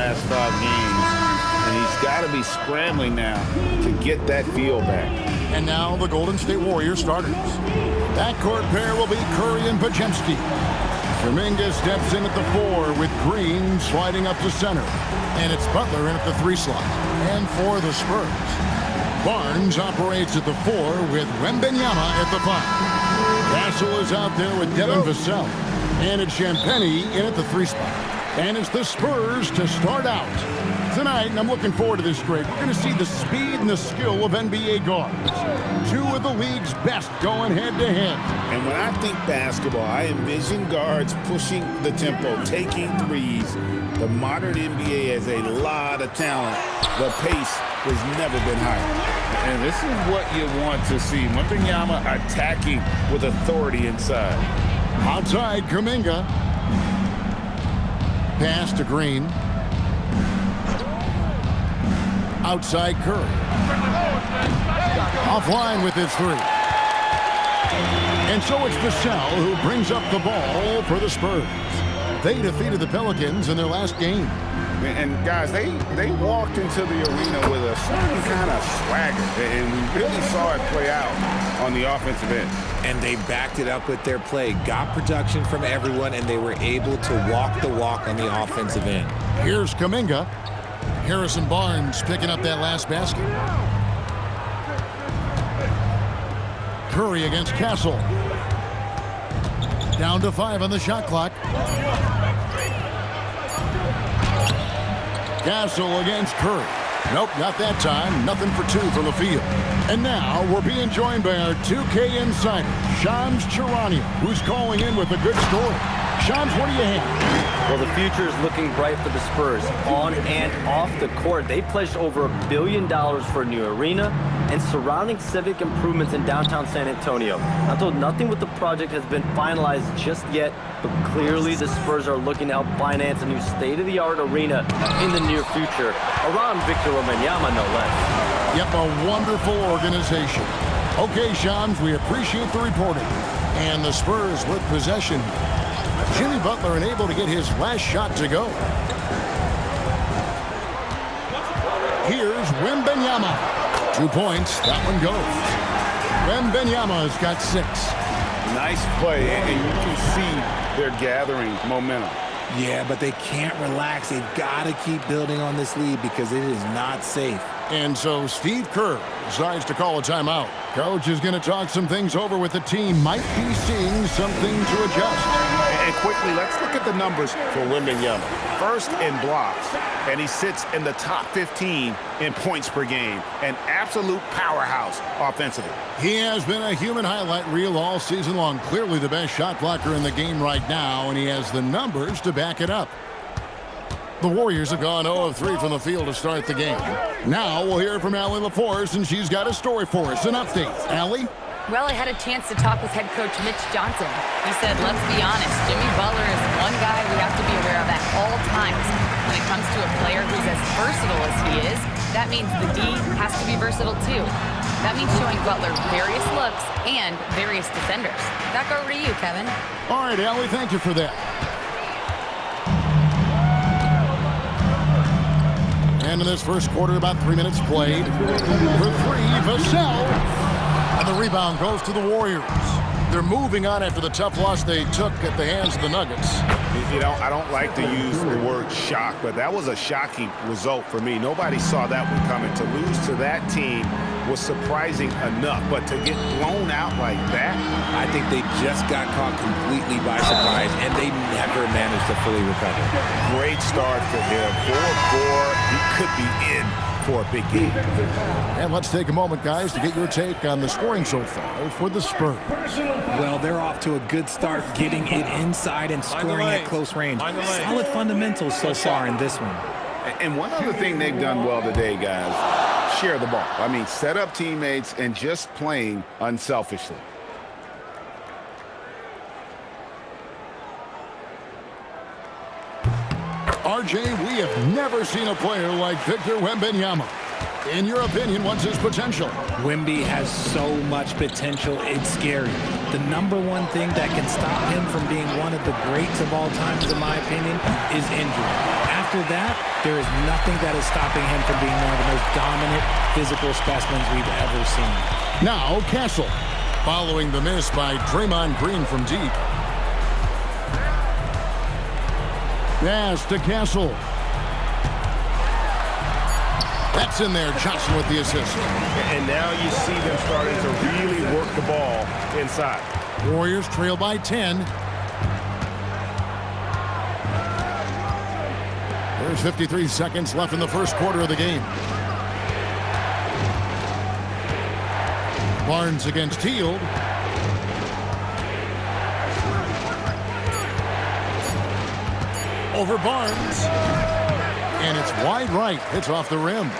last 5 games, and he's got to be scrambling now to get that feel back. And now the Golden State Warriors starters. Backcourt pair will be Curry and Podziemski. Kuminga steps in at the 4 with Green sliding up to center. And it's Butler in at the 3 slot. And for the Spurs, Barnes operates at the 4 with Wembanyama at the 5. Castle is out there with Devin Vassell. And it's Champagnie in at the 3 spot. And it's the Spurs to start out tonight, and I'm looking forward to this great. We're going to see the speed and the skill of NBA guards. 2 of the league's best going head-to-head. And when I think basketball, I envision guards pushing the tempo, taking threes. The modern NBA has a lot of talent. The pace has never been higher. And this is what you want to see. Wembanyama attacking with authority inside. Outside, Kuminga. Pass to Green. Outside, Curry. Offline with his 3. And so it's Vassell who brings up the ball for the Spurs. They defeated the Pelicans in their last game. And guys, they walked into the arena with a certain kind of swagger, and we really saw it play out on the offensive end. And they backed it up with their play, got production from everyone, and they were able to walk the walk on the offensive end. Here's Kuminga. Harrison Barnes picking up that last basket. Curry against Castle. Down to 5 on the shot clock. Castle against Curry. Nope, not that time. Nothing for 2 from the field. And now we're being joined by our 2K insider, Shams Charania, who's calling in with a good story. Shams, what do you have? Well, the future is looking bright for the Spurs. On and off the court, they pledged over $1 billion for a new arena and surrounding civic improvements in downtown San Antonio. Although nothing with the project has been finalized just yet, but clearly the Spurs are looking to help finance a new state-of-the-art arena in the near future, around Victor Wembanyama, no less. Yep, a wonderful organization. Okay, Shams, we appreciate the reporting. And the Spurs with possession. Jimmy Butler unable to get his last shot to go. Here's Wembanyama. 2 points. That one goes. Wembanyama's got 6. Nice play, and you can see they're gathering momentum. Yeah, but they can't relax. They've got to keep building on this lead because it is not safe. And so Steve Kerr decides to call a timeout. Coach is going to talk some things over with the team. Might be seeing something to adjust. And quickly, let's look at the numbers for Wembanyama. First in blocks, and he sits in the top 15 in points per game. An absolute powerhouse offensively. He has been a human highlight reel all season long. Clearly the best shot blocker in the game right now, and he has the numbers to back it up. The Warriors have gone 0 of 3 from the field to start the game. Now we'll hear from Allie LaForce, and she's got a story for us. An update. Allie? Well, I had a chance to talk with head coach Mitch Johnson. He said, let's be honest, Jimmy Butler is one guy we have to be aware of at all times. When it comes to a player who's as versatile as he is, that means the D has to be versatile too. That means showing Butler various looks and various defenders. Back over to you, Kevin. All right, Allie, thank you for that. And in this first quarter, about 3 minutes played. For 3, Vassell. And the rebound goes to the Warriors. They're moving on after the tough loss they took at the hands of the Nuggets. You know, I don't like to use the word shock, but that was a shocking result for me. Nobody saw that one coming. To lose to that team was surprising enough, but to get blown out like that, I think they just got caught completely by surprise, and they never managed to fully recover. Great start for him. 4-4. He could be in for a big game. And let's take a moment, guys, to get your take on the scoring so far for the Spurs. Well, they're off to a good start getting it inside and scoring at close range. Solid fundamentals so far in this one. And one other thing they've done well today, guys, share the ball. I mean, set up teammates and just playing unselfishly. RJ, we have never seen a player like Victor Wembanyama. In your opinion, what's his potential? Wemby has so much potential, it's scary. The number one thing that can stop him from being one of the greats of all time, in my opinion, is injury. after that, there is nothing that is stopping him from being one of the most dominant physical specimens we've ever seen. Now Castle, following the miss by Draymond Green from deep. Pass to Castle. That's in there. Johnson with the assist. And now you see them starting to really work the ball inside. Warriors trail by 10. There's 53 seconds left in the first quarter of the game. Barnes against Hield. Over Barnes. And it's wide right. It's off the rim.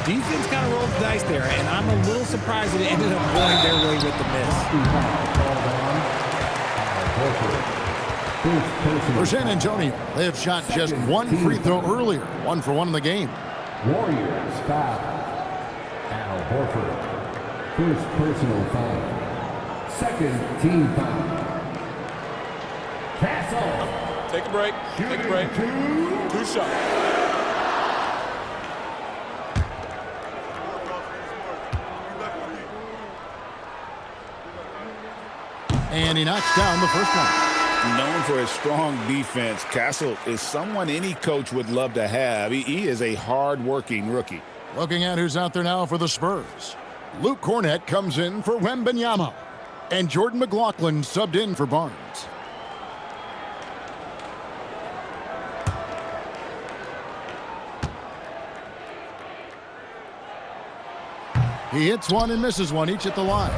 Defense kind of rolled the dice there, and I'm a little surprised that it ended up going their way with the miss. For San Antonio, they have shot just one free throw earlier. 1 for 1 in the game. Warriors foul. Al Horford. First personal foul. Second team foul. Castle. Take a break. Take a break. 2 shots. And he knocks down the first one. Known for his strong defense, Castle is someone any coach would love to have. He is a hard-working rookie. Looking at who's out there now for the Spurs. Luke Cornett comes in for Wembanyama. And Jordan McLaughlin subbed in for Barnes. He hits one and misses one, each at the line.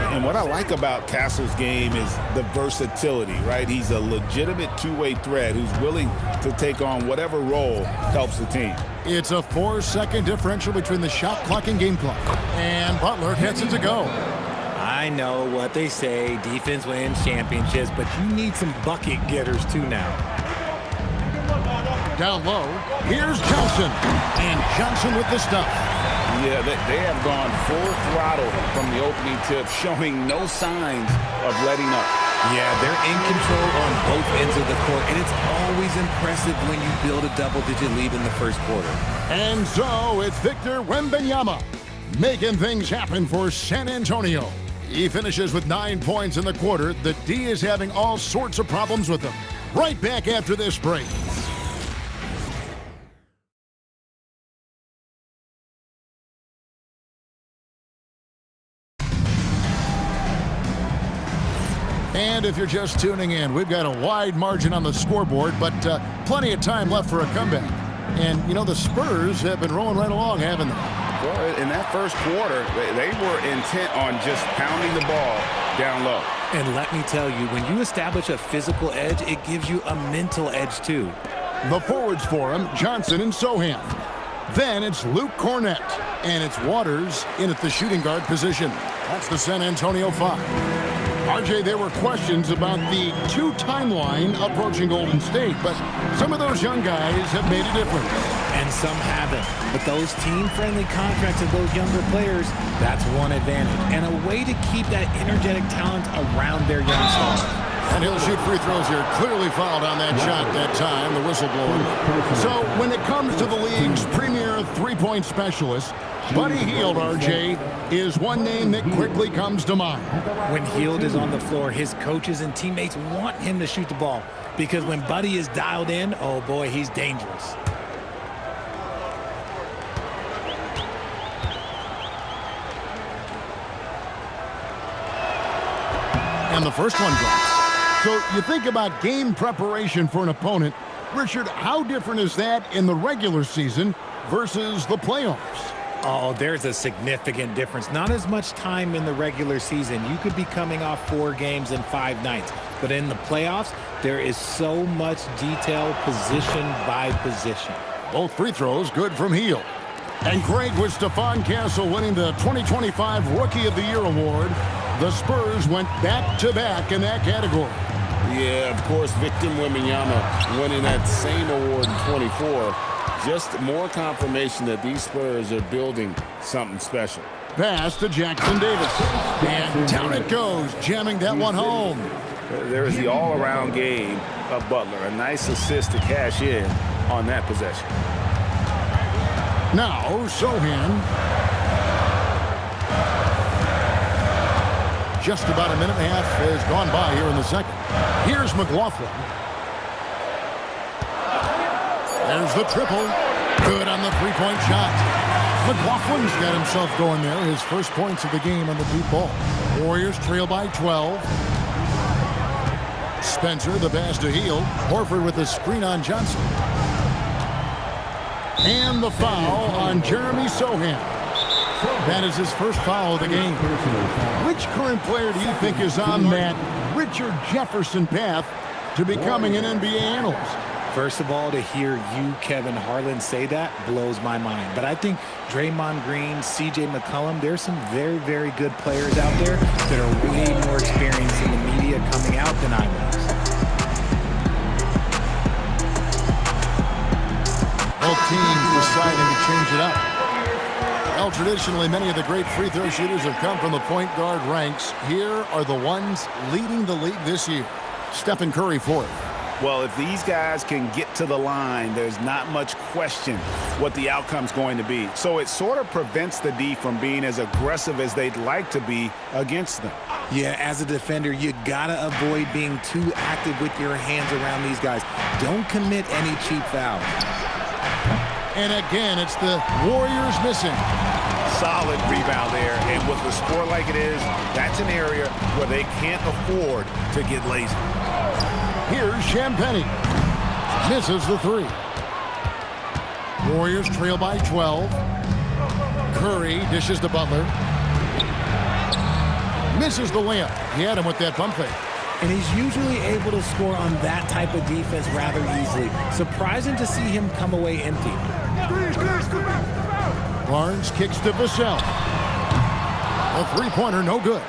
And what I like about Castle's game is the versatility, right? He's a legitimate two-way threat who's willing to take on whatever role helps the team. It's a 4-second differential between the shot clock and game clock. And Butler gets it to go. I know what they say, defense wins championships, but you need some bucket getters too now. Down low, here's Johnson. And Johnson with the stuff. Yeah, they have gone full throttle from the opening tip, showing no signs of letting up. Yeah, they're in control on both ends of the court, and it's always impressive when you build a double-digit lead in the first quarter. And so it's Victor Wembanyama making things happen for San Antonio. He finishes with 9 points in the quarter. The D is having all sorts of problems with him. Right back after this break. And if you're just tuning in, we've got a wide margin on the scoreboard, but plenty of time left for a comeback. And, you know, the Spurs have been rolling right along, haven't they? Well, in that first quarter, they were intent on just pounding the ball down low. And let me tell you, when you establish a physical edge, it gives you a mental edge too. The forwards for him, Johnson and Sohan. Then it's Luke Cornett, and it's Waters in at the shooting guard position. That's the San Antonio 5. RJ, there were questions about the 2 timeline approaching Golden State, but some of those young guys have made a difference. And some haven't. But those team-friendly contracts of those younger players, that's one advantage. And a way to keep that energetic talent around their young stars. And he'll shoot free throws here. Clearly fouled on that shot that time, the whistle blowing. So when it comes to the league's premier three-point specialist, Buddy Hield, RJ, is one name that quickly comes to mind. When Hield is on the floor, his coaches and teammates want him to shoot the ball. Because when Buddy is dialed in, oh boy, he's dangerous. And the first one drops. So you think about game preparation for an opponent. Richard, how different is that in the regular season versus the playoffs? Oh, there's a significant difference. Not as much time in the regular season. You could be coming off 4 games in 5 nights. But in the playoffs, there is so much detail position by position. Both free throws good from Hield. And great with Stephon Castle winning the 2025 Rookie of the Year award. The Spurs went back-to-back in that category. Yeah, of course, Victor Wembanyama winning that same award in 24. Just more confirmation that these Spurs are building something special. Pass to Jackson Davis. And down it goes, jamming that one home. There is the all-around game of Butler. A nice assist to cash in on that possession. Now, Sohan. Just about a minute and a half has gone by here in the second. Here's McLaughlin. There's the triple. Good on the three-point shot. McLaughlin's got himself going there. His first points of the game on the deep ball. Warriors trail by 12. Spencer, the pass to Heel. Horford with the screen on Johnson. And the foul on Jeremy Sohan. That is his first foul of the game. Which current player do you think is on that Richard Jefferson path to becoming an NBA analyst? First of all, to hear you, Kevin Harlan, say that blows my mind. But I think Draymond Green, C.J. McCollum, there's some very, very good players out there that are way more experienced in the media coming out than I was. Both teams deciding to change it up. Well, traditionally, many of the great free throw shooters have come from the point guard ranks. Here are the ones leading the league this year. Stephen Curry fourth. Well, if these guys can get to the line, there's not much question what the outcome's going to be. So it sort of prevents the D from being as aggressive as they'd like to be against them. Yeah, as a defender, you gotta avoid being too active with your hands around these guys. Don't commit any cheap fouls. And again, it's the Warriors missing. Solid rebound there, and with the score like it is, that's an area where they can't afford to get lazy. Here's Champagnie. Misses the three. Warriors trail by 12. Curry dishes to Butler. Misses the layup. He had him with that pump fake. And he's usually able to score on that type of defense rather easily. Surprising to see him come away empty. Barnes kicks to Vassell. A three-pointer, no good.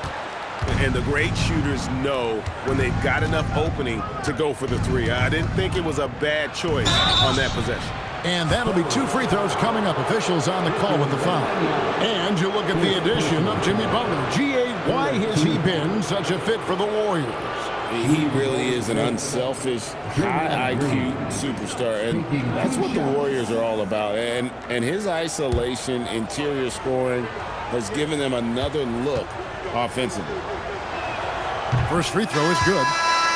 And the great shooters know when they've got enough opening to go for the three. I didn't think it was a bad choice on that possession. And that'll be two free throws coming up. Officials on the call with the foul. And you look at the addition of Jimmy Butler. G.A., why has he been such a fit for the Warriors? He really is an unselfish, high IQ superstar, and that's what the Warriors are all about. And his isolation, interior scoring has given them another look offensively. First free throw is good.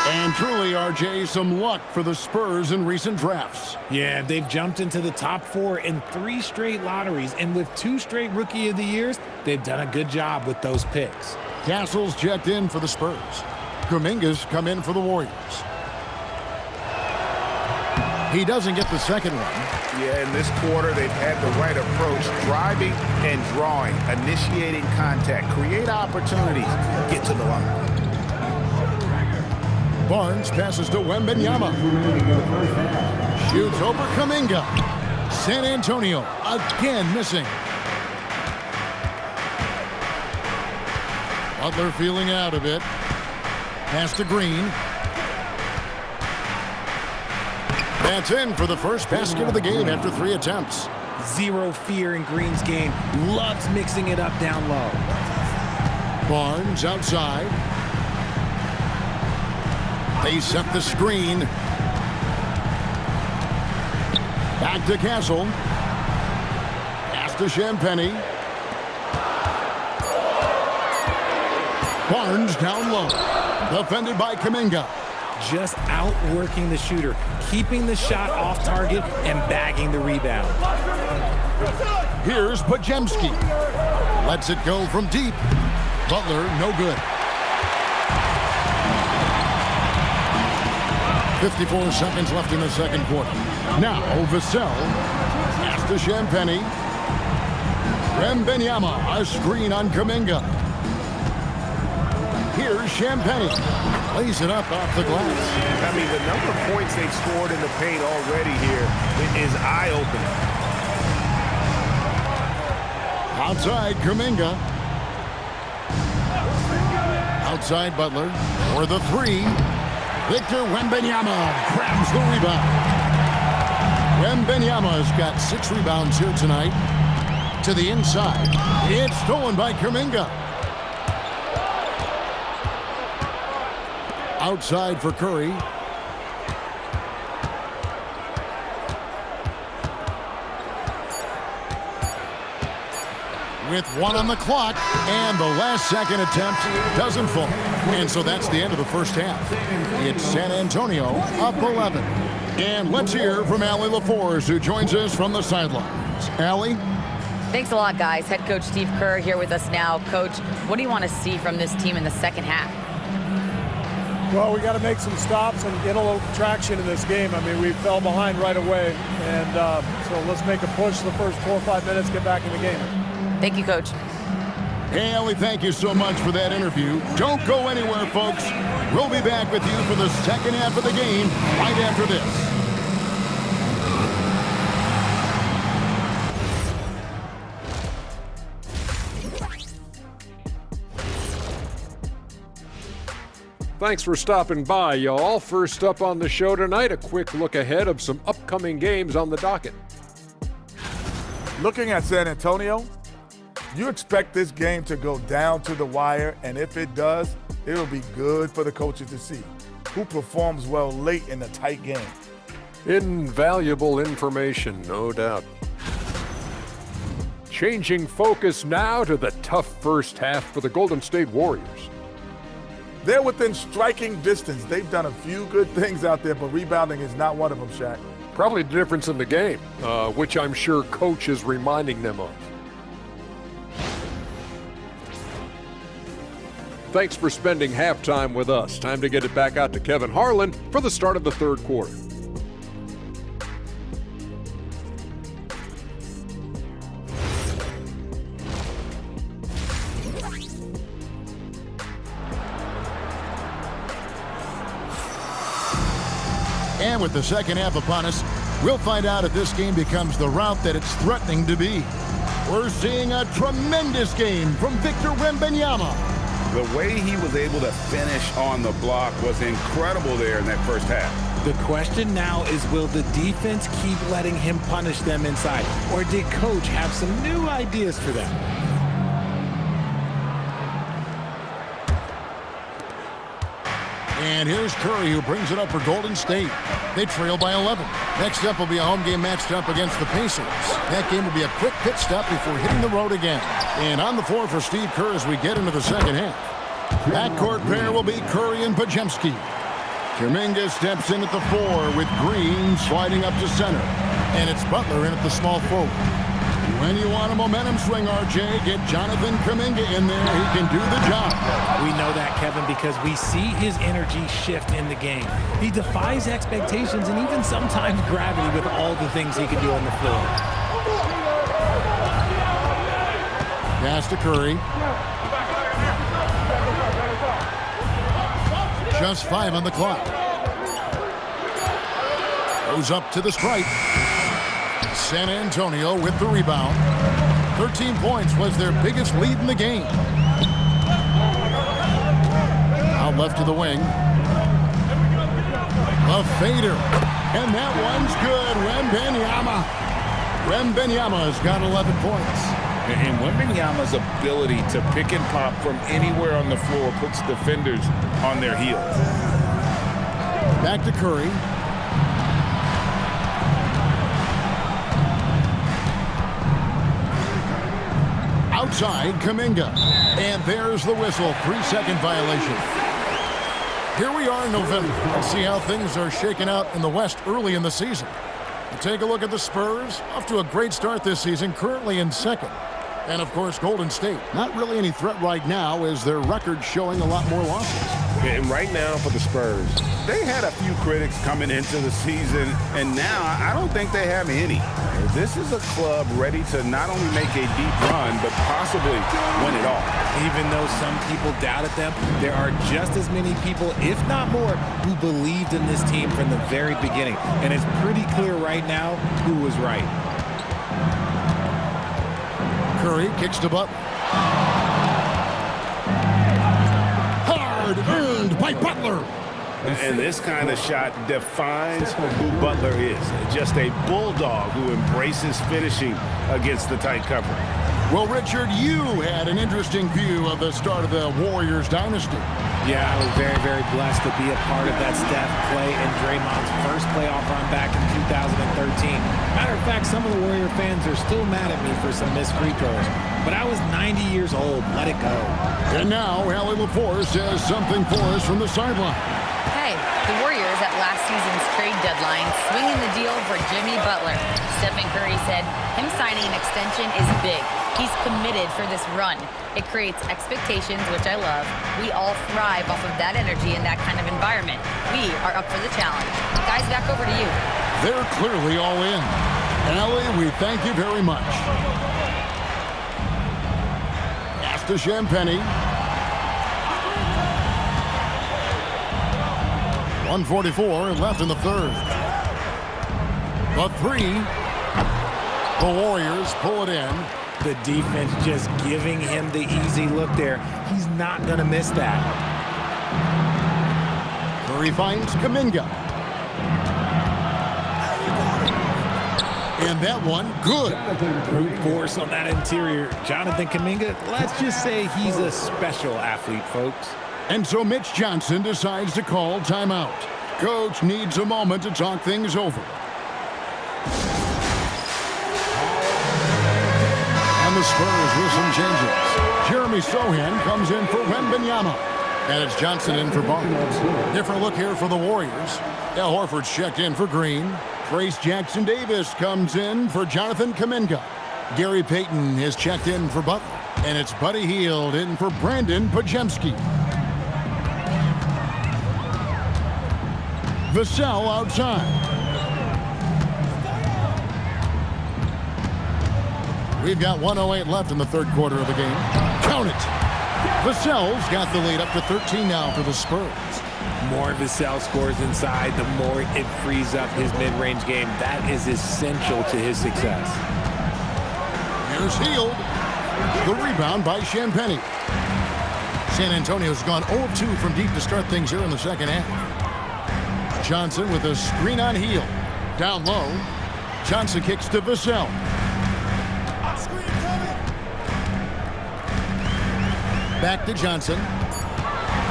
And truly, RJ, some luck for the Spurs in recent drafts. Yeah, they've jumped into the top 4 in 3 straight lotteries, and with 2 straight Rookie of the Years, they've done a good job with those picks. Castle's checked in for the Spurs. Kuminga's come in for the Warriors. He doesn't get the second one. Yeah, in this quarter, they've had the right approach, driving and drawing, initiating contact, create opportunities, get to the line. Barnes passes to Wembanyama. Shoots over Kuminga. San Antonio again missing. Butler feeling out a bit. Pass to Green. That's in for the first basket of the game after 3 attempts. Zero fear in Green's game. Loves mixing it up down low. Barnes outside. They set the screen. Back to Castle. Pass to Champagnie. Barnes down low. Defended by Kuminga. Just outworking the shooter, keeping the shot off target and bagging the rebound. Here's Podziemski. Lets it go from deep. Butler, no good. 54 seconds left in the second quarter. Now, Vassell. Pass to Champagnie. Wembanyama, a screen on Kuminga. Here's Champagnie. Lays it up off the glass. I mean, the number of points they've scored in the paint already here is eye-opening. Outside, Kuminga. Outside, Butler. For the three. Victor Wembanyama grabs the rebound. Wembanyama's got 6 rebounds here tonight. To the inside. It's stolen by Kuminga. Outside for Curry. with 1 on the clock, and the last second attempt doesn't fall. And so that's the end of the first half. It's San Antonio up 11. And let's hear from Allie LaForce, who joins us from the sidelines. Allie? Thanks a lot, guys. Head coach Steve Kerr here with us now. Coach, what do you want to see from this team in the second half? Well, we got to make some stops and get a little traction in this game. I mean, we fell behind right away, and so let's make a push the first 4 or 5 minutes, get back in the game. Thank you, Coach. Hey, Allie, thank you so much for that interview. Don't go anywhere, folks. We'll be back with you for the second half of the game right after this. Thanks for stopping by, y'all. First up on the show tonight, a quick look ahead of some upcoming games on the docket. Looking at San Antonio, you expect this game to go down to the wire, and if it does, it'll be good for the coaches to see who performs well late in a tight game. Invaluable information, no doubt. Changing focus now to the tough first half for the Golden State Warriors. They're within striking distance. They've done a few good things out there, but rebounding is not one of them, Shaq. Probably the difference in the game, which I'm sure Coach is reminding them of. Thanks for spending halftime with us. Time to get it back out to Kevin Harlan for the start of the third quarter. And with the second half upon us, we'll find out if this game becomes the rout that it's threatening to be. We're seeing a tremendous game from Victor Wembanyama. The way he was able to finish on the block was incredible there in that first half. The question now is, will the defense keep letting him punish them inside? Or did Coach have some new ideas for them? And here's Curry, who brings it up for Golden State. They trail by 11. Next up will be a home game matched up against the Pacers. That game will be a quick pit stop before hitting the road again. And on the floor for Steve Kerr as we get into the second half. Backcourt pair will be Curry and Podziemski. Kuminga steps in at the 4 with Green sliding up to center. And it's Butler in at the small forward. When you want a momentum swing, RJ, get Jonathan Kuminga in there. He can do the job. We know that, Kevin, because we see his energy shift in the game. He defies expectations and even sometimes gravity with all the things he can do on the floor. Pass to Curry. Just 5 on the clock. Goes up to the stripe. San Antonio with the rebound. 13 points was their biggest lead in the game. Out left to the wing. A fader. And that one's good. Wembanyama's got 11 points. And Wembanyama's ability to pick and pop from anywhere on the floor puts defenders on their heels. Back to Curry. Outside, Kuminga. And there's the whistle. 3-second violation. Here we are in November. Let's see how things are shaking out in the West early in the season. We'll take a look at the Spurs. Off to a great start this season, currently in second. And, of course, Golden State. Not really any threat right now as their record showing a lot more losses. And right now for the Spurs, they had a few critics coming into the season, and now I don't think they have any. This is a club ready to not only make a deep run, but possibly win it all. Even though some people doubted them, there are just as many people, if not more, who believed in this team from the very beginning. And it's pretty clear right now who was right. Curry kicks to Butler. Hard earned by Butler. And this kind of shot defines who Butler is. Just a bulldog who embraces finishing against the tight cover. Well, Richard, you had an interesting view of the start of the Warriors dynasty. Yeah, I was very, very blessed to be a part of that Steph, Clay, and Draymond's first playoff run back in 2013. Matter of fact, some of the Warrior fans are still mad at me for some missed free throws. But I was 90 years old. Let it go. And now, Allie LaForce has something for us from the sideline. Hey, the Warriors at last season's trade deadline swinging the deal for Jimmy Butler. Stephen Curry said him signing an extension is big. He's committed for this run. It creates expectations, which I love. We all thrive off of that energy in that kind of environment. We are up for the challenge. Guys, back over to you. They're clearly all in. Allie, we thank you very much. Pass to Champagnie. 1:44 left in the third. The three. The Warriors pull it in. The defense just giving him the easy look there. He's not going to miss that. Curry finds Kuminga. And that one, good. Brute force on that interior. Jonathan Kuminga, let's just say he's a special athlete, folks. And so Mitch Johnson decides to call timeout. Coach needs a moment to talk things over. And the Spurs with some changes. Jeremy Sohan comes in for Wembanyama. And it's Johnson in for Barnes. Different look here for the Warriors. Al Horford's checked in for Green. Trace Jackson-Davis comes in for Jonathan Kuminga. Gary Payton is checked in for Butler. And it's Buddy Hield in for Brandon Podziemski. Vassell outside. We've got 1:08 left in the third quarter of the game. Count it. Vassell's got the lead up to 13 now for the Spurs. More Vassell scores inside, the more it frees up his mid-range game. That is essential to his success. Here's Hield. The rebound by Champagnie. San Antonio's gone 0 of 2 from deep to start things here in the second half. Johnson with a screen on Hield. Down low. Johnson kicks to Vassell. Back to Johnson.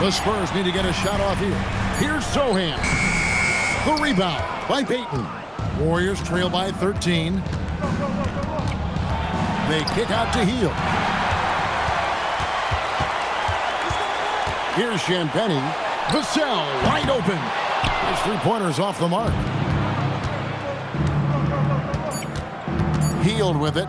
The Spurs need to get a shot off here. Here's Sohan. The rebound by Payton. Warriors trail by 13. They kick out to Hield. Here's Champagnie. Vassell wide open. His three-pointer's off the mark. Hield with it.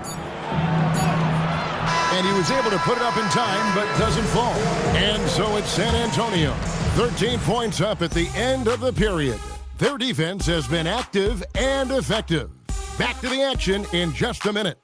And he was able to put it up in time, but doesn't fall. And so it's San Antonio. 13 points up at the end of the period. Their defense has been active and effective. Back to the action in just a minute.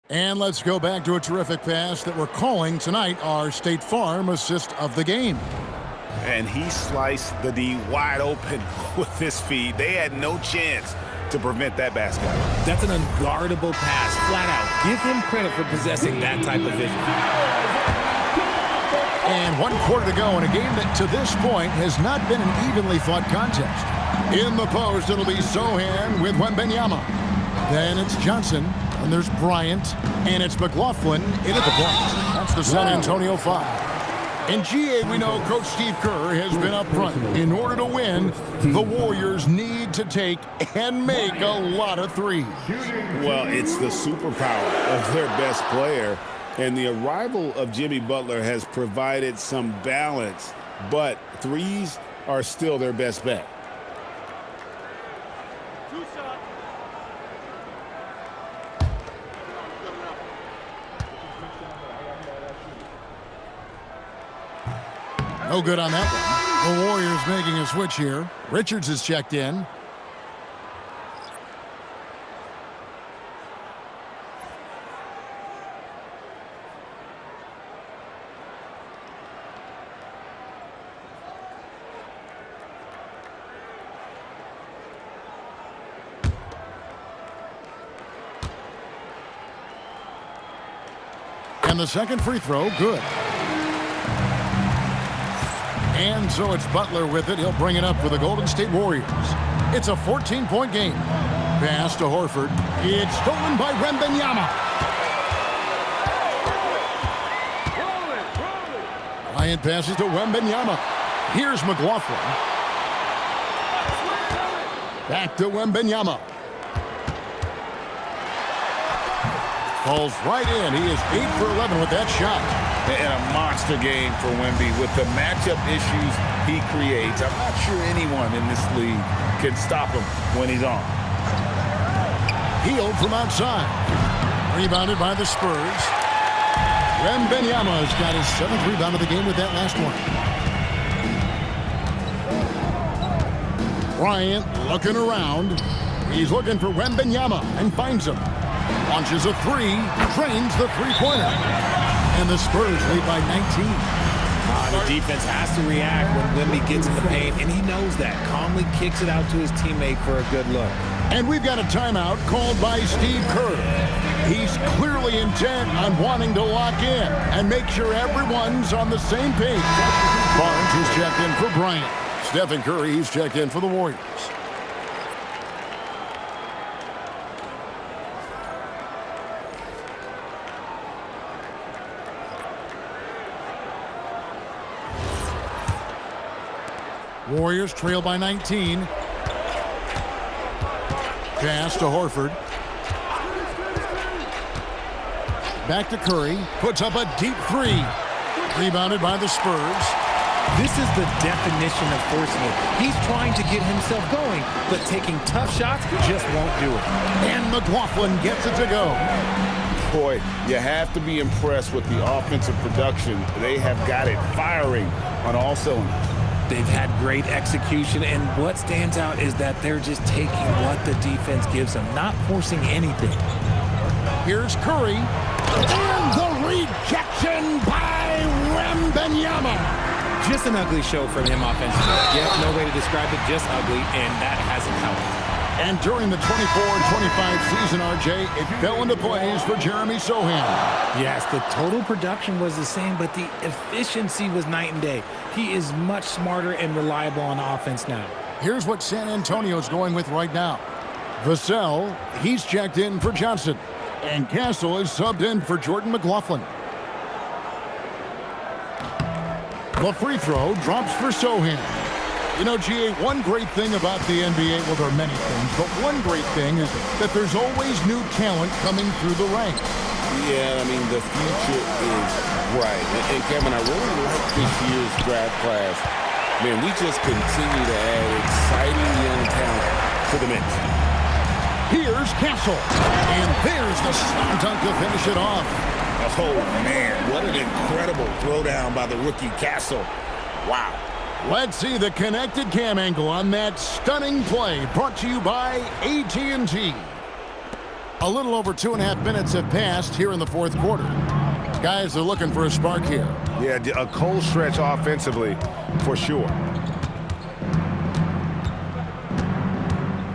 And let's go back to a terrific pass that we're calling tonight our State Farm assist of the game. And he sliced the D wide open with his feet. They had no chance to prevent that basket. That's an unguardable pass, flat out. Give him credit for possessing that type of vision. And 1 quarter to go in a game that to this point has not been an evenly fought contest. In the post, it'll be Sohan with Wembanyama. Then it's Johnson. And there's Bryant, and it's McLaughlin in at the point. That's the San Antonio 5. In GA, we know Coach Steve Kerr has been up front. In order to win, the Warriors need to take and make a lot of threes. Well, it's the superpower of their best player, and the arrival of Jimmy Butler has provided some balance, but threes are still their best bet. No good on that one. The Warriors making a switch here. Richards is checked in. And the second free throw, good. And so it's Butler with it. He'll bring it up for the Golden State Warriors. It's a 14-point game. Pass to Horford. It's stolen by Wembanyama. Bryant passes to Wembanyama. Here's McLaughlin. Back to Wembanyama. Falls right in. He is 8 for 11 with that shot. And a monster game for Wemby with the matchup issues he creates. I'm not sure anyone in this league can stop him when he's on. Healed from outside. Rebounded by the Spurs. Wembanyama has got his 7th rebound of the game with that last one. Bryant looking around. He's looking for Wembanyama and finds him. Launches a three, drains the three-pointer. And the Spurs lead by 19. The defense has to react when Wemby gets in the paint, and he knows that. Calmly kicks it out to his teammate for a good look. And we've got a timeout called by Steve Kerr. He's clearly intent on wanting to lock in and make sure everyone's on the same page. Barnes has checked in for Bryant. Stephen Curry, he's checked in for the Warriors. Warriors trail by 19. Pass to Horford. Back to Curry. Puts up a deep three. Rebounded by the Spurs. This is the definition of forcing it. He's trying to get himself going, but taking tough shots just won't do it. And McLaughlin gets it to go. Boy, you have to be impressed with the offensive production. They have got it firing on all cylinders. They've had great execution, and what stands out is that they're just taking what the defense gives them, not forcing anything. Here's Curry. And the rejection by Wembanyama. Just an ugly show from him offensively. Yep, no way to describe it, just ugly, and that hasn't helped. And during the 24-25 season, RJ, it fell into place for Jeremy Sohan. Yes, the total production was the same, but the efficiency was night and day. He is much smarter and reliable on offense now. Here's what San Antonio's going with right now. Vassell, he's checked in for Johnson. And Castle is subbed in for Jordan McLaughlin. The free throw drops for Sohan. You know, GA, one great thing about the NBA, well, there are many things, but one great thing is that there's always new talent coming through the ranks. Yeah, I mean, the future is bright. And Kevin, I really like this year's draft class. Man, we just continue to add exciting young talent to the mix. Here's Castle. And there's the slam dunk to finish it off. Oh, man, what an incredible throwdown by the rookie Castle. Wow. Let's see the connected cam angle on that stunning play, brought to you by AT&T. A little over 2.5 minutes have passed here in the fourth quarter. Guys are looking for a spark here. Yeah, a cold stretch offensively, for sure.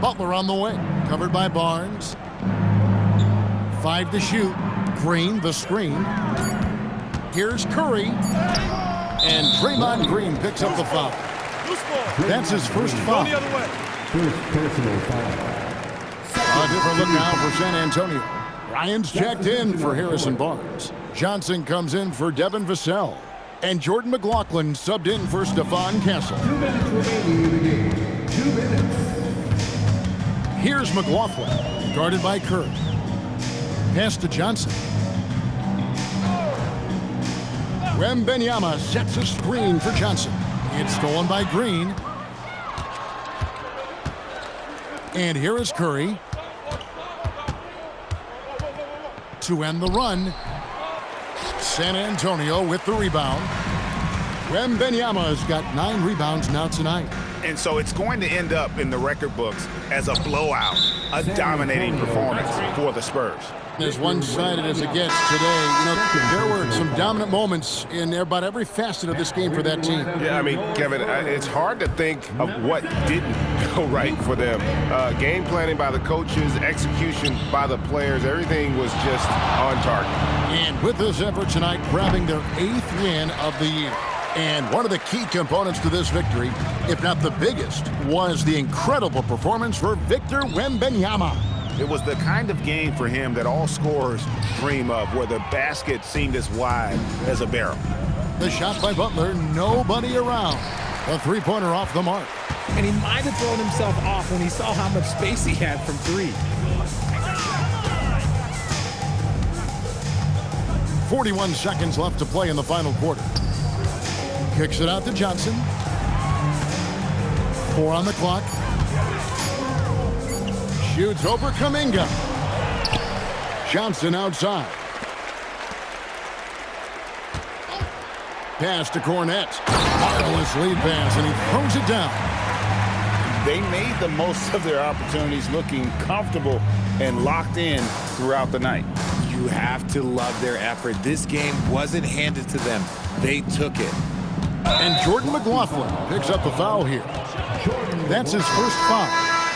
Butler on the wing, covered by Barnes. 5 to shoot. Green, the screen. Here's Curry. And Draymond Green picks up the foul. That's his first foul. First personal foul. A different look now for San Antonio. Ryan's checked in for Harrison Barnes. Johnson comes in for Devin Vassell. And Jordan McLaughlin subbed in for Stephon Castle. 2 minutes remaining in the game. 2 minutes. Here's McLaughlin, guarded by Curry. Pass to Johnson. Wembanyama sets a screen for Johnson. It's stolen by Green. And here is Curry to end the run. San Antonio with the rebound. Wembanyama has got 9 rebounds now tonight. And so it's going to end up in the record books as a blowout, a dominating performance for the Spurs. As one-sided as it gets today, there were some dominant moments in about every facet of this game for that team. Yeah, I mean, Kevin, it's hard to think of what didn't go right for them. Game planning by the coaches, execution by the players, everything was just on target. And with this effort tonight, grabbing their 8th win of the year. And one of the key components to this victory, if not the biggest, was the incredible performance for Victor Wembanyama. It was the kind of game for him that all scorers dream of, where the basket seemed as wide as a barrel. The shot by Butler, nobody around. A three-pointer off the mark. And he might have thrown himself off when he saw how much space he had from three. 41 seconds left to play in the final quarter. Kicks it out to Johnson. 4 on the clock. Shoots over Kuminga. Johnson outside. Pass to Cornette. Marvelous lead pass, and he throws it down. They made the most of their opportunities, looking comfortable and locked in throughout the night. You have to love their effort. This game wasn't handed to them. They took it. And Jordan McLaughlin picks up the foul here. That's his first foul.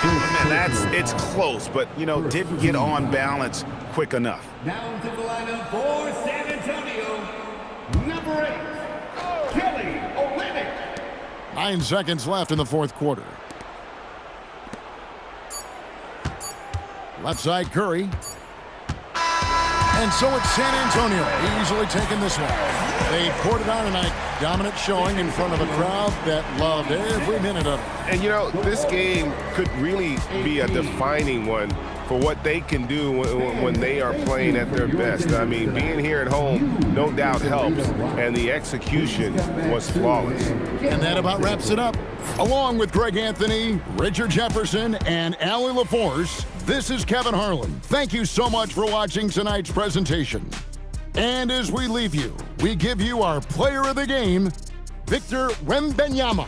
And it's close, but, didn't get on balance quick enough. Now to the lineup for San Antonio, number 8, Kelly Olynyk. 9 seconds left in the fourth quarter. Left side, Curry. And so it's San Antonio easily taking this one. They poured it on tonight. Dominant showing in front of a crowd that loved every minute of it. And, this game could really be a defining one for what they can do when they are playing at their best. I mean, being here at home, no doubt helps, and the execution was flawless. And that about wraps it up. Along with Greg Anthony, Richard Jefferson, and Allie LaForce, this is Kevin Harlan. Thank you so much for watching tonight's presentation. And as we leave you, we give you our player of the game, Victor Wembanyama.